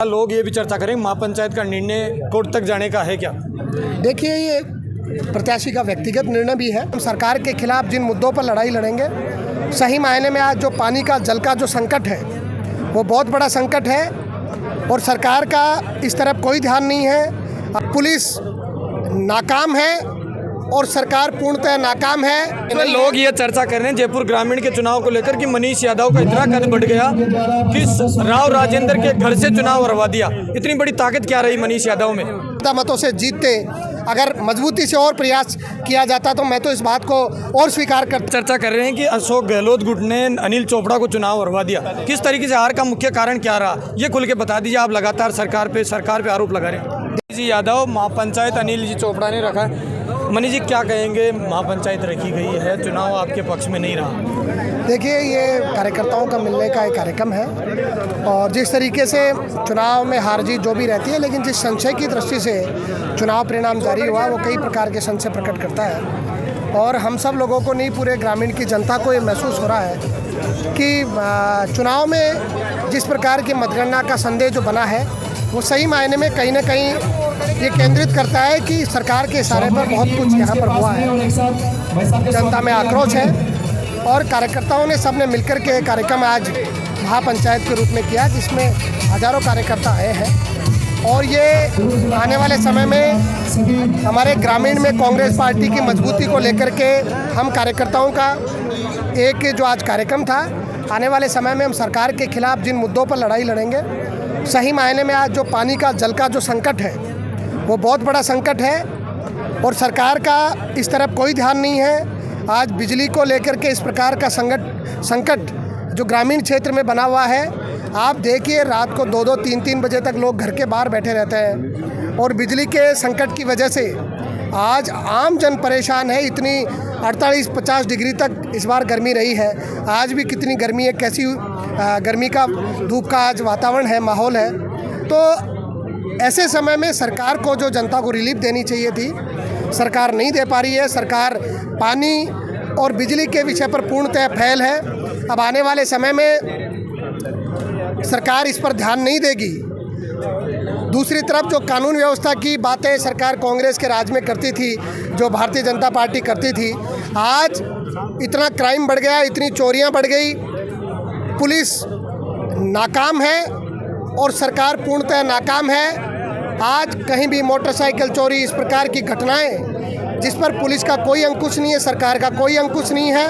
लोग ये भी चर्चा करेंगे महापंचायत का निर्णय कोर्ट तक जाने का है क्या? देखिए, ये प्रत्याशी का व्यक्तिगत निर्णय भी है। हम सरकार के खिलाफ जिन मुद्दों पर लड़ाई लड़ेंगे, सही मायने में आज जो पानी का जल का जो संकट है वो बहुत बड़ा संकट है और सरकार का इस तरफ कोई ध्यान नहीं है। पुलिस नाकाम है और सरकार पूर्णतः नाकाम है। तो लोग ये चर्चा कर रहे हैं जयपुर ग्रामीण के चुनाव को लेकर कि मनीष यादव का इतना कद बढ़ गया कि राव राजेंद्र के घर से चुनाव हरवा दिया। इतनी बड़ी ताकत क्या रही मनीष यादव में? मतों से जीतते अगर मजबूती से और प्रयास किया जाता तो मैं तो इस बात को और स्वीकार कर। चर्चा कर रहे हैं कि अशोक गहलोत गुट ने अनिल चोपड़ा को चुनाव हरवा दिया। किस तरीके से हार का मुख्य कारण क्या रहा, ये खुल के बता दीजिए। आप लगातार सरकार पे आरोप लगा रहे हैं। जी यादव महापंचायत अनिल जी चोपड़ा ने रखा है। मनीष जी क्या कहेंगे, महापंचायत रखी गई है, चुनाव आपके पक्ष में नहीं रहा? देखिए, ये कार्यकर्ताओं का मिलने का एक कार्यक्रम है और जिस तरीके से चुनाव में हार जीत जो भी रहती है, लेकिन जिस संशय की दृष्टि से चुनाव परिणाम जारी हुआ वो कई प्रकार के संशय प्रकट करता है और हम सब लोगों को नहीं, पूरे ग्रामीण की जनता को ये महसूस हो रहा है कि चुनाव में जिस प्रकार की मतगणना का संदेह जो बना है वो सही मायने में कहीं ना कहीं ये केंद्रित करता है कि सरकार के इशारे पर बहुत कुछ यहाँ पर हुआ है। जनता में आक्रोश है और कार्यकर्ताओं ने सबने मिलकर के कार्यक्रम आज महापंचायत के रूप में किया, जिसमें हजारों कार्यकर्ता आए हैं और ये आने वाले समय में हमारे ग्रामीण में कांग्रेस पार्टी की मजबूती को लेकर के हम कार्यकर्ताओं का एक जो आज कार्यक्रम था, आने वाले समय में हम सरकार के खिलाफ जिन मुद्दों पर लड़ाई लड़ेंगे, सही मायने में आज जो पानी का जल का जो संकट है वो बहुत बड़ा संकट है और सरकार का इस तरफ कोई ध्यान नहीं है। आज बिजली को लेकर के इस प्रकार का संकट जो ग्रामीण क्षेत्र में बना हुआ है, आप देखिए रात को 2-2, 3-3 बजे तक लोग घर के बाहर बैठे रहते हैं और बिजली के संकट की वजह से आज आम जन परेशान है। इतनी 48-50 डिग्री तक इस बार गर्मी रही है। आज भी कितनी गर्मी है, कैसी गर्मी का धूप का आज वातावरण है, माहौल है। तो ऐसे समय में सरकार को जो जनता को रिलीफ देनी चाहिए थी, सरकार नहीं दे पा रही है। सरकार पानी और बिजली के विषय पर पूर्णतः फेल है। अब आने वाले समय में सरकार इस पर ध्यान नहीं देगी। दूसरी तरफ जो कानून व्यवस्था की बातें सरकार कांग्रेस के राज में करती थी, जो भारतीय जनता पार्टी करती थी, आज इतना क्राइम बढ़ गया, इतनी चोरियां बढ़ गई, पुलिस नाकाम है और सरकार पूर्णतः नाकाम है। आज कहीं भी मोटरसाइकिल चोरी, इस प्रकार की घटनाएं जिस पर पुलिस का कोई अंकुश नहीं है, सरकार का कोई अंकुश नहीं है।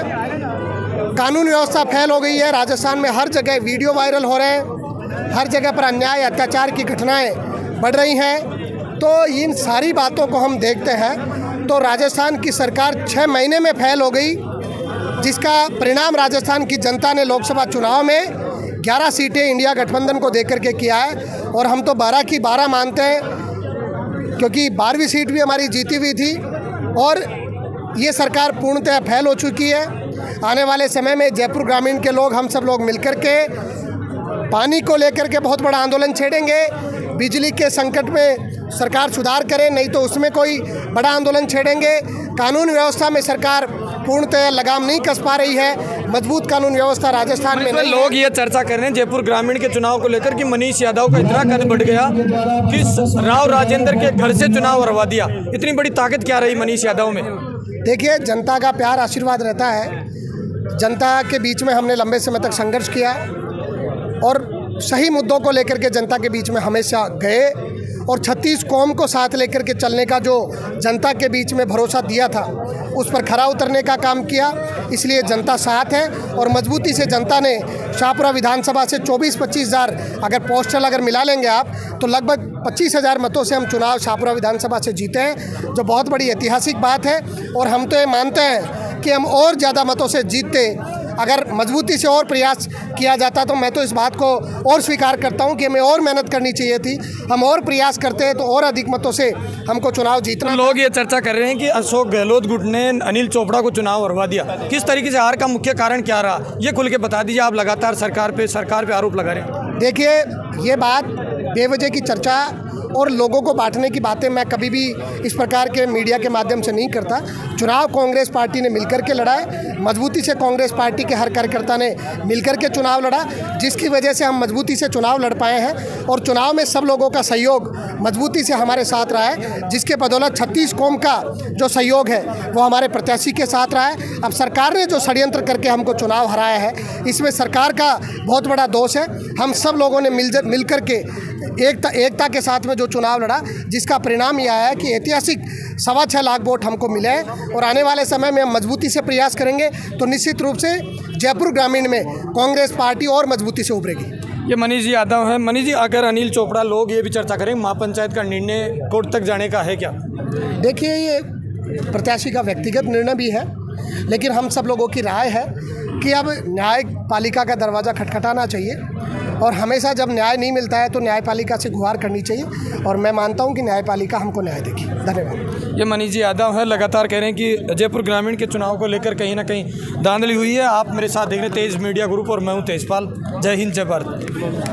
कानून व्यवस्था फेल हो गई है। राजस्थान में हर जगह वीडियो वायरल हो रहे हैं, हर जगह पर अन्याय अत्याचार की घटनाएं बढ़ रही हैं। तो इन सारी बातों को हम देखते हैं तो राजस्थान की सरकार 6 महीने में फेल हो गई, जिसका परिणाम राजस्थान की जनता ने लोकसभा चुनाव में 11 सीटें इंडिया गठबंधन को देकर के किया है और हम तो 12 की 12 मानते हैं, क्योंकि 12वीं सीट भी हमारी जीती हुई थी और ये सरकार पूर्णतः फेल हो चुकी है। आने वाले समय में जयपुर ग्रामीण के लोग, हम सब लोग मिलकर के पानी को लेकर के बहुत बड़ा आंदोलन छेड़ेंगे। बिजली के संकट में सरकार सुधार करे, नहीं तो उसमें कोई बड़ा आंदोलन छेड़ेंगे। कानून व्यवस्था में सरकार पूर्णतः लगाम नहीं कस पा रही है। मजबूत कानून व्यवस्था राजस्थान में नहीं। लोग ये चर्चा कर रहे हैं जयपुर ग्रामीण के चुनाव को लेकर कि मनीष यादव का इतना कद बढ़ गया कि राव राजेंद्र के घर से चुनाव हरवा दिया। इतनी बड़ी ताकत क्या रही मनीष यादव में? देखिए, जनता का प्यार आशीर्वाद रहता है। जनता के बीच में हमने लंबे समय तक संघर्ष किया और सही मुद्दों को लेकर के जनता के बीच में हमेशा गए और 36 कौम को साथ लेकर के चलने का जो जनता के बीच में भरोसा दिया था, उस पर खरा उतरने का काम किया। इसलिए जनता साथ है और मजबूती से जनता ने शाहपुरा विधानसभा से 24-25 हज़ार अगर पोस्टल अगर मिला लेंगे आप, तो लगभग 25,000 मतों से हम चुनाव शाहपुरा विधानसभा से जीते हैं, जो बहुत बड़ी ऐतिहासिक बात है। और हम तो ये मानते हैं कि हम और ज़्यादा मतों से जीतते अगर मजबूती से और प्रयास किया जाता, तो मैं तो इस बात को और स्वीकार करता हूं कि हमें और मेहनत करनी चाहिए थी। हम और प्रयास करते हैं तो और अधिक मतों से हमको चुनाव जीतना। लोग ये चर्चा कर रहे हैं कि अशोक गहलोत गुट ने अनिल चोपड़ा को चुनाव हरवा दिया। किस तरीके से हार का मुख्य कारण क्या रहा, ये खुल के बता दीजिए। आप लगातार सरकार पे आरोप लगा रहे हैं। देखिए, ये बात बेवजह की चर्चा और लोगों को बांटने की बातें मैं कभी भी इस प्रकार के मीडिया के माध्यम से नहीं करता। चुनाव कांग्रेस पार्टी ने मिलकर के लड़ा है, मजबूती से कांग्रेस पार्टी के हर कार्यकर्ता ने मिलकर के चुनाव लड़ा, जिसकी वजह से हम मजबूती से चुनाव लड़ पाए हैं और चुनाव में सब लोगों का सहयोग मजबूती से हमारे साथ रहा है, जिसके बदौलत 36 कौम का जो सहयोग है वो हमारे प्रत्याशी के साथ रहा है। अब सरकार ने जो षड्यंत्र करके हमको चुनाव हराया है, इसमें सरकार का बहुत बड़ा दोष है। हम सब लोगों ने मिल कर के एकता के साथ में जो चुनाव लड़ा, जिसका परिणाम यह है कि ऐतिहासिक 6.25 लाख वोट हमको मिले हैं और आने वाले समय में हम मजबूती से प्रयास करेंगे तो निश्चित रूप से जयपुर ग्रामीण में कांग्रेस पार्टी और मजबूती से उभरेगी। ये मनीष जी यादव हैं। मनीष जी, अगर अनिल चोपड़ा लोग ये भी चर्चा करें महापंचायत का निर्णय कोर्ट तक जाने का है क्या? देखिए, ये प्रत्याशी का व्यक्तिगत निर्णय भी है, लेकिन हम सब लोगों की राय है कि अब न्यायपालिका का दरवाज़ा खटखटाना चाहिए और हमेशा जब न्याय नहीं मिलता है तो न्यायपालिका से गुहार करनी चाहिए और मैं मानता हूं कि न्यायपालिका हमको न्याय देगी। धन्यवाद। ये मनीष जी यादव है, लगातार कह रहे हैं कि जयपुर ग्रामीण के चुनाव को लेकर कहीं ना कहीं धांधली हुई है। आप मेरे साथ देख रहे हैं तेज मीडिया ग्रुप और मैं हूँ तेजपाल। जय हिंद, जय भारत।